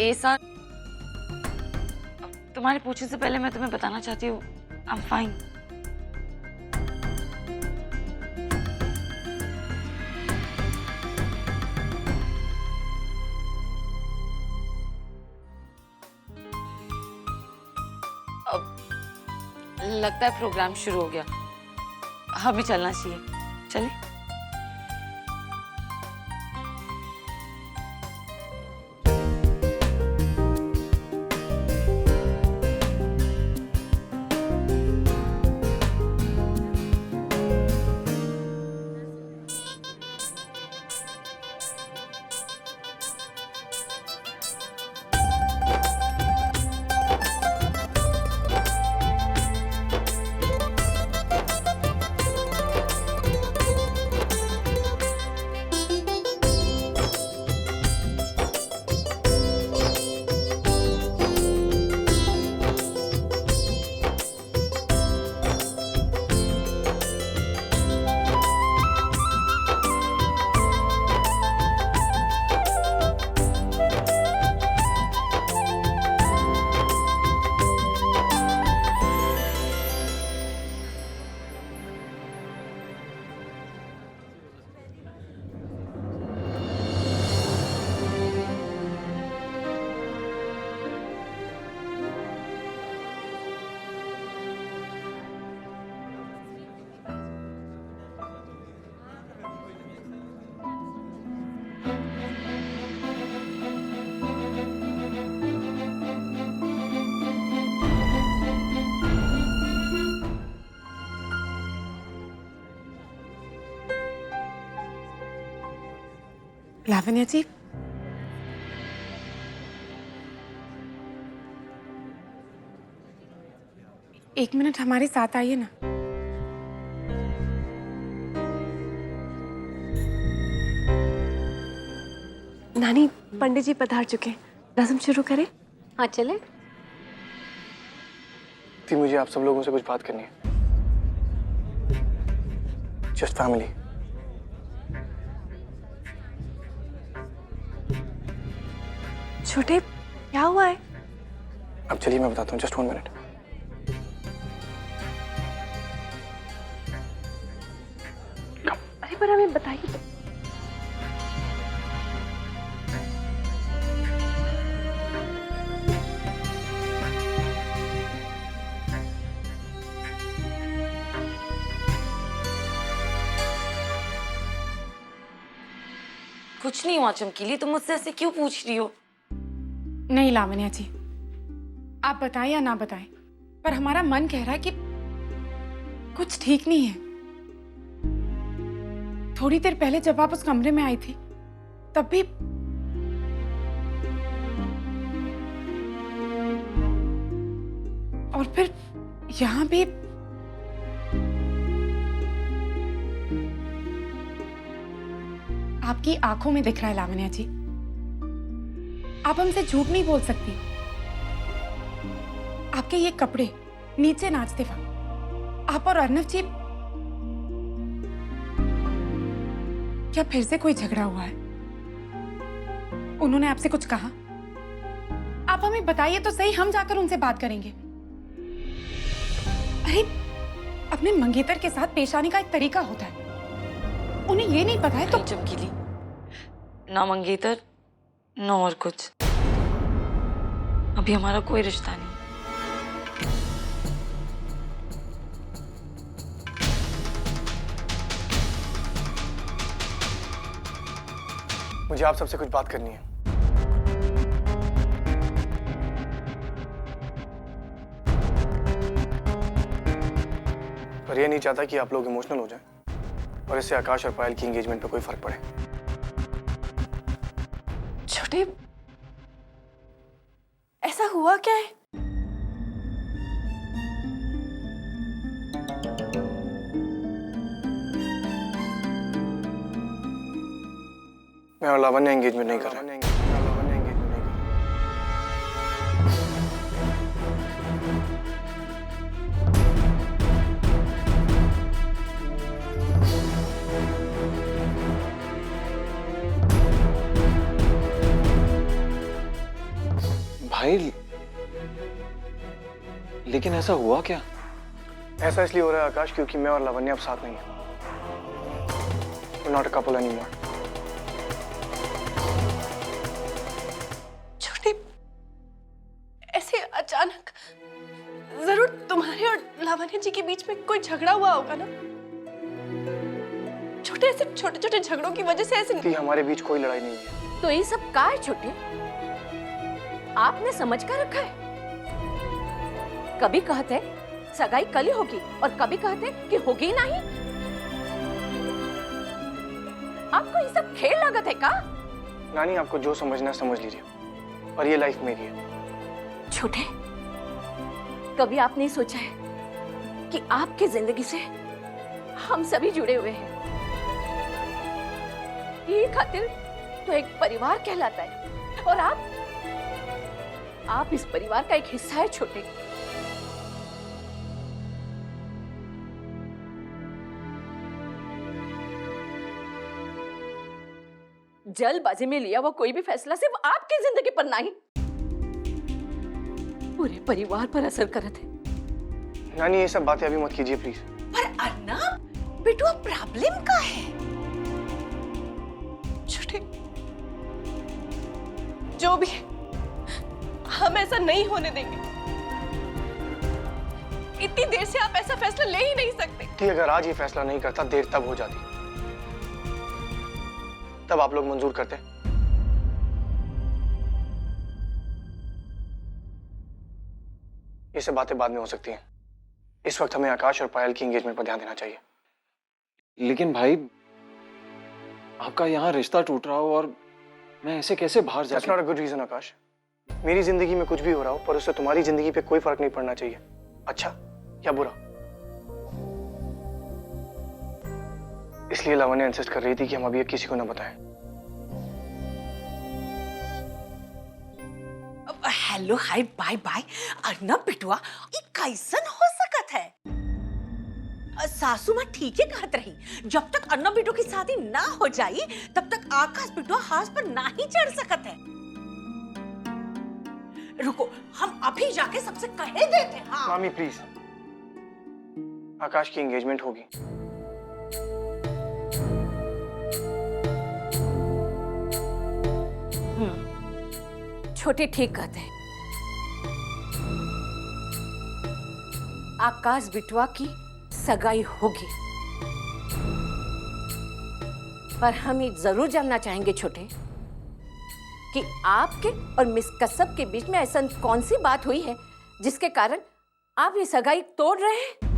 ऐसा तुम्हारे पूछने से पहले मैं तुम्हें बताना चाहती हूँ, आई एम फाइन। अब लगता है प्रोग्राम शुरू हो गया, अभी चलना चाहिए। चले? लावण्या जी, एक मिनट हमारे साथ आइए ना। नानी, पंडित जी पधार चुके हैं, रस्म शुरू करें? हाँ चले। थी मुझे आप सब लोगों से कुछ बात करनी है, जस्ट फैमिली। छोटे, क्या हुआ है? अब चलिए मैं बताता हूँ, जस्ट 1 मिनट। अरे पर हमें बताइए तो। कुछ नहीं हुआ चमकीली, तुम मुझसे ऐसे क्यों पूछ रही हो? नहीं लावण्या जी, आप बताएं या ना बताएं, पर हमारा मन कह रहा है कि कुछ ठीक नहीं है। थोड़ी देर पहले जब आप उस कमरे में आई थी, तब भी और फिर यहाँ भी आपकी आंखों में दिख रहा है लावण्या जी। आप हमसे झूठ नहीं बोल सकती। आपके ये कपड़े नीचे नाचते वक्त आप और अर्नव जी, क्या फिर से कोई झगड़ा हुआ है? उन्होंने आपसे कुछ कहा? आप हमें बताइए तो सही, हम जाकर उनसे बात करेंगे। अरे, अपने मंगेतर के साथ पेश आने का एक तरीका होता है, उन्हें ये नहीं पता है तो। चमकीली, ना मंगेतर ना और कुछ, अभी हमारा कोई रिश्ता नहीं। मुझे आप सबसे कुछ बात करनी है। पर यह नहीं चाहता कि आप लोग इमोशनल हो जाएं और इससे आकाश और पायल की एंगेजमेंट पे कोई फर्क पड़े। छोटे, ऐसा हुआ क्या है? मैं और लावण्या एंगेजमेंट नहीं कर रहा। लेकिन ऐसा हुआ क्या? ऐसा इसलिए हो रहा है आकाश क्योंकि मैं और लावण्य अब साथ नहीं है। We're not a couple anymore. छोटे, ऐसे अचानक जरूर तुम्हारे और लावण्य जी के बीच में कोई झगड़ा हुआ होगा ना? छोटे, ऐसे छोटे छोटे झगड़ों की वजह से ऐसे कि हमारे बीच कोई लड़ाई नहीं है। तो ये सब का है छोटे? आपने समझ कर रखा है। कभी कहते सगाई कल ही होगी और कभी कहते कि होगी ही नहीं। आपको ये सब खेल लागत है का? नानी, आपको जो समझना है समझ लीजिए, और ये लाइफ मेरी है। छोटे, कभी आपने सोचा है कि आपकी जिंदगी से हम सभी जुड़े हुए हैं? ये खातिर तो एक परिवार कहलाता है और आप इस परिवार का एक हिस्सा है छोटे। जल्दबाजी में लिया वो कोई भी फैसला सिर्फ आपकी जिंदगी पर नहीं, पूरे परिवार पर असर करत है। नानी, ये सब बातें अभी मत कीजिए प्लीज। पर अर्नब, बेटू प्रॉब्लम का है? छोटे, जो भी है, हम ऐसा नहीं होने देंगे। इतनी देर से आप ऐसा फैसला ले ही नहीं सकते। कि अगर आज ये फैसला नहीं करता, देर तब हो जाती, तब आप लोग मंजूर करते। ये सब बातें बाद में हो सकती हैं। इस वक्त हमें आकाश और पायल की एंगेजमेंट पर ध्यान देना चाहिए। लेकिन भाई, आपका यहाँ रिश्ता टूट रहा हो और मैं ऐसे कैसे बाहर जा That's not a good reason, आकाश। मेरी जिंदगी में कुछ भी हो रहा हो, पर उससे तुम्हारी जिंदगी पे कोई फर्क नहीं पड़ना चाहिए, अच्छा या बुरा। इसलिए लावण्य इंसिस्ट कर रही थी कि हम अभी किसी को ना बताएं। हेलो, हाय, बाय बाय। अर्नब बेटुआ, ये कैसन हो सकत है? सासू माँ ठीक है कहत रही, जब तक अर्नब बेटू की शादी ना हो जाई तब तक आकाश बेटुआ हाथ पर ना ही चढ़ सकत है। रुको, हम अभी जाके सबसे कहे देते हैं। हाँ मामी प्लीज, आकाश की एंगेजमेंट होगी। छोटे ठीक कहते हैं। आकाश बिटवा की सगाई होगी, पर हम ये जरूर जानना चाहेंगे छोटे कि आपके और मिस कश्यप के बीच में ऐसा कौन सी बात हुई है जिसके कारण आप ये सगाई तोड़ रहे हैं?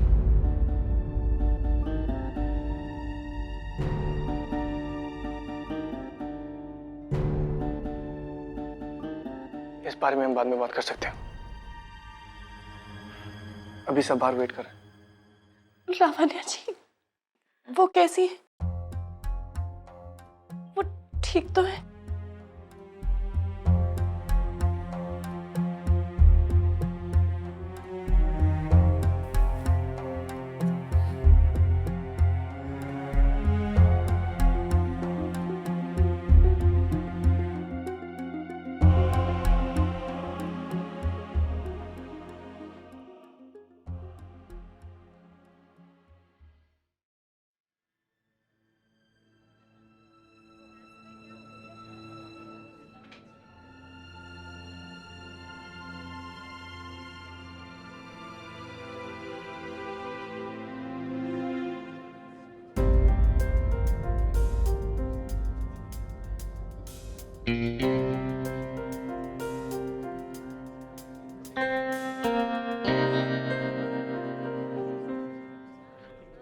इस बारे में हम बाद में बात कर सकते हैं, अभी सब बाहर वेट करें। लावण्य जी, वो कैसी है? वो ठीक तो है?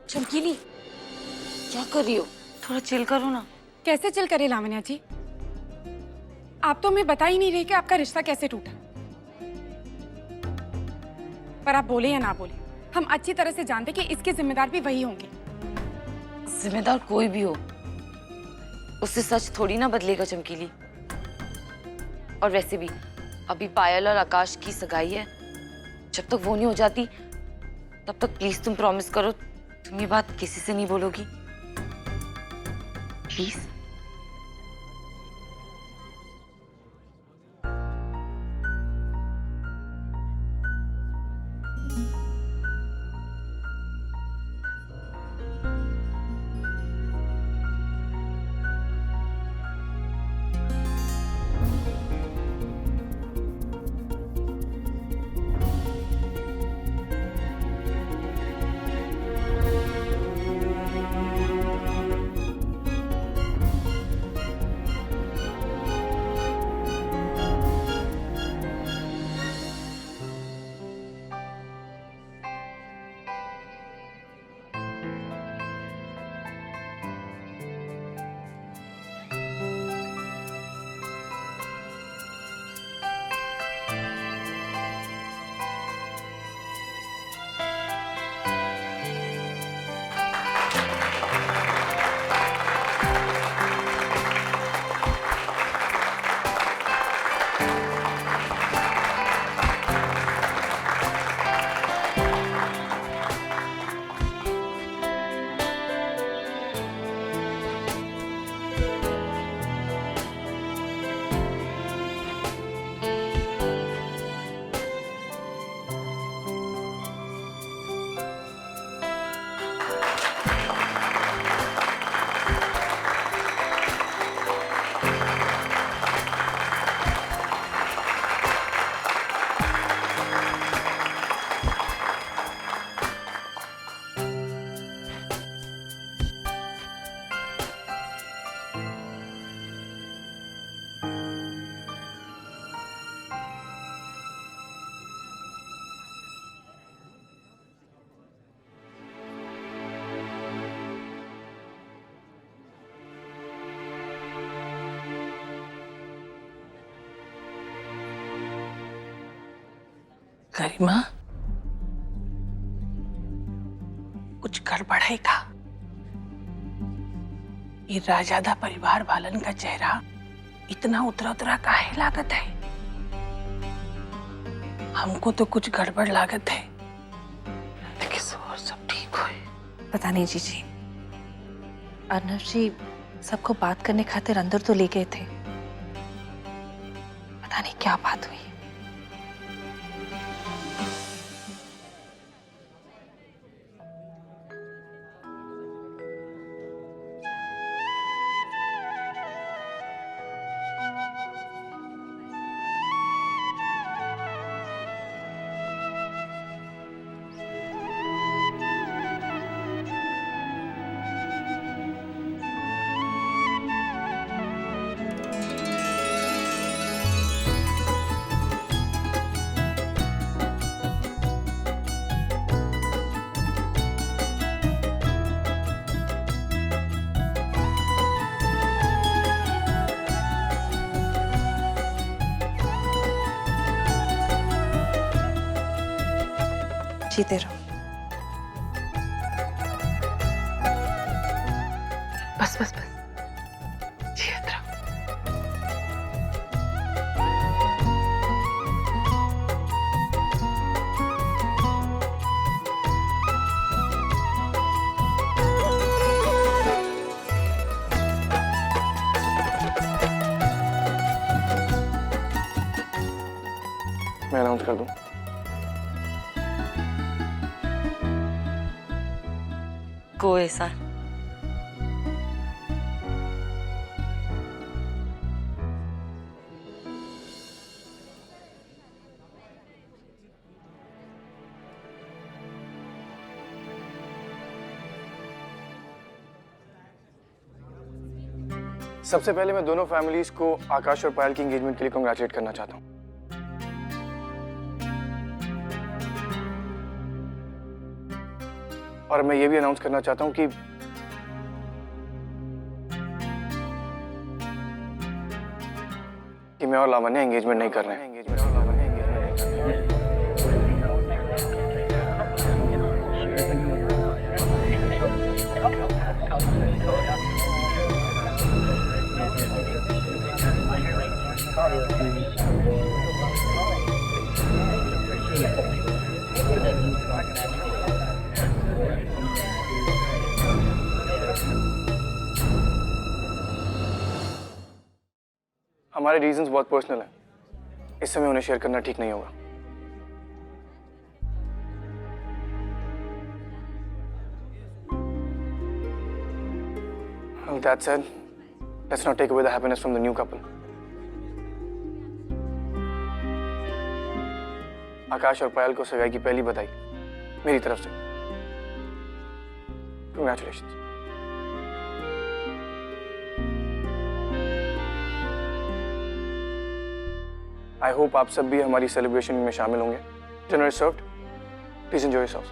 चमकीली, क्या कर रही हो? थोड़ा चिल करो ना। कैसे चिल करे लावण्या जी? आप तो हमें बता ही नहीं रहे कि आपका रिश्ता कैसे टूटा। पर आप बोले या ना बोले, हम अच्छी तरह से जानते कि इसके जिम्मेदार भी वही होंगे। जिम्मेदार कोई भी हो, उससे सच थोड़ी ना बदलेगा चमकीली। और वैसे भी अभी पायल और आकाश की सगाई है, जब तक वो नहीं हो जाती तब तक प्लीज तुम प्रॉमिस करो तुम ये बात किसी से नहीं बोलोगी, प्लीज। गरिमा, कुछ गड़बड़ है का? ये राजादा परिवार वालन का चेहरा इतना उतरा उतरा काहे लागत है? हमको तो कुछ गड़बड़ लागत है, लेकिन और सब ठीक हुए। पता नहीं जीजी, अर्नव जी सबको बात करने खातिर अंदर तो ले गए थे, पता नहीं क्या बात हुई। जीते रहो। बस बस बस, जीत रहो। मैं अनाउंस कर दूं। को ऐसा सबसे पहले मैं दोनों फैमिलीज को आकाश और पायल की एंगेजमेंट के लिए कांग्रेचुलेट करना चाहता हूँ। और मैं ये भी अनाउंस करना चाहता हूँ कि मैं और लावण्य एंगेजमेंट नहीं कर रहे हैं। हमारे रीजंस बहुत पर्सनल हैं, इस समय उन्हें शेयर करना ठीक नहीं होगा। Well, that said, let's not take away the happiness from the new couple. आकाश और पायल को सगाई की पहली बधाई मेरी तरफ से। Congratulations. I hope आप सब भी हमारी सेलिब्रेशन में शामिल होंगे। Dinner is served. Please enjoy yourselves.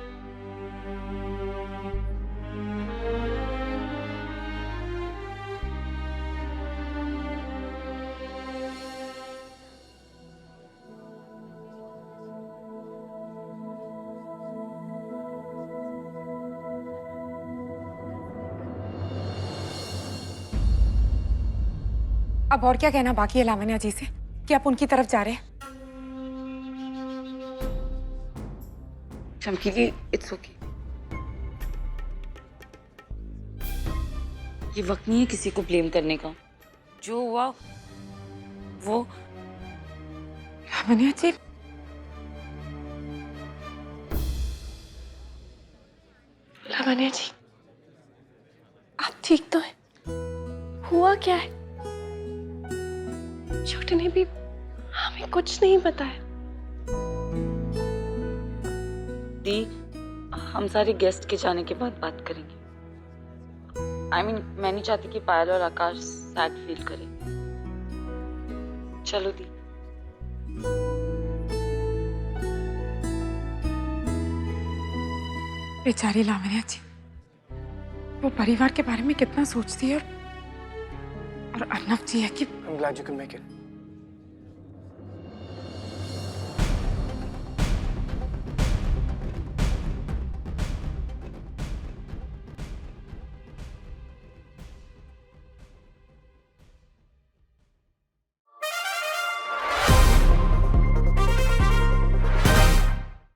अब और क्या कहना बाकी है लावण्या जी से कि आप उनकी तरफ जा रहे हैं? चमकीली, इट्स ओके। ये वक्त नहीं है किसी को ब्लेम करने का। जो हुआ वो लावण्या जी, लावण्या जी, आप ठीक तो हैं? हुआ क्या है? छोटे ने भी हमें कुछ नहीं बताया। दी, हम सारे गेस्ट के जाने के बाद बात करेंगे। I mean, मैं नहीं चाहती कि पायल और आकाश सैड फील करें। चलो दी। बेचारी लावण्या जी, वो परिवार के बारे में कितना सोचती है और अर्नव जी है कि I'm glad you can make it.